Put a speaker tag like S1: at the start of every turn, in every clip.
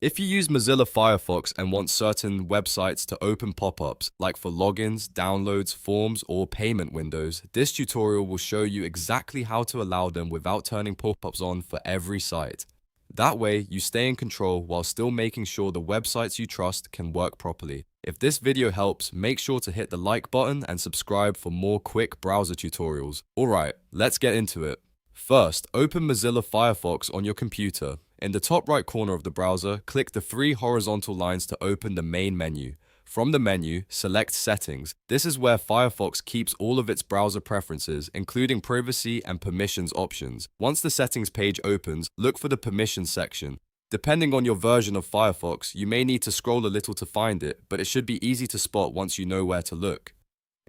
S1: If you use Mozilla Firefox and want certain websites to open pop-ups, like for logins, downloads, forms, or payment windows, this tutorial will show you exactly how to allow them without turning pop-ups on for every site. That way, you stay in control while still making sure the websites you trust can work properly. If this video helps, make sure to hit the like button and subscribe for more quick browser tutorials. Alright, let's get into it. First, open Mozilla Firefox on your computer. In the top right corner of the browser, click the three horizontal lines to open the main menu. From the menu, select Settings. This is where Firefox keeps all of its browser preferences, including privacy and permissions options. Once the settings page opens, look for the permissions section. Depending on your version of Firefox, you may need to scroll a little to find it, but it should be easy to spot once you know where to look.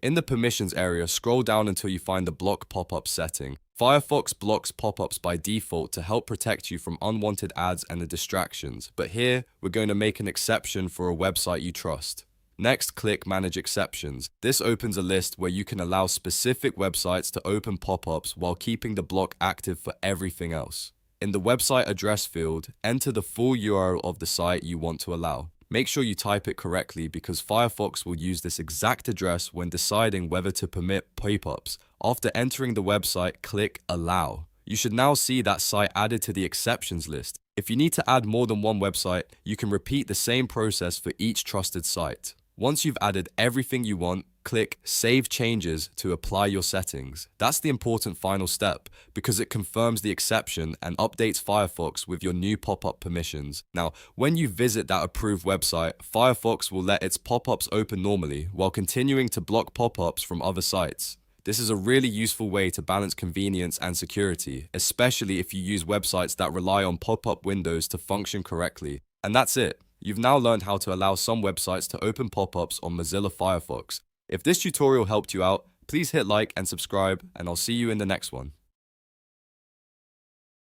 S1: In the permissions area, scroll down until you find the Block Pop-up setting. Firefox blocks pop-ups by default to help protect you from unwanted ads and the distractions, but here we're going to make an exception for a website you trust. Next, click Manage Exceptions. This opens a list where you can allow specific websites to open pop-ups while keeping the block active for everything else. In the website address field, enter the full URL of the site you want to allow. Make sure you type it correctly because Firefox will use this exact address when deciding whether to permit pop-ups. After entering the website, click Allow. You should now see that site added to the exceptions list. If you need to add more than one website, you can repeat the same process for each trusted site. Once you've added everything you want, click Save Changes to apply your settings. That's the important final step because it confirms the exception and updates Firefox with your new pop-up permissions. Now, when you visit that approved website, Firefox will let its pop-ups open normally while continuing to block pop-ups from other sites. This is a really useful way to balance convenience and security, especially if you use websites that rely on pop-up windows to function correctly. And that's it. You've now learned how to allow some websites to open pop-ups on Mozilla Firefox. If this tutorial helped you out, please hit like and subscribe, and I'll see you in the next one.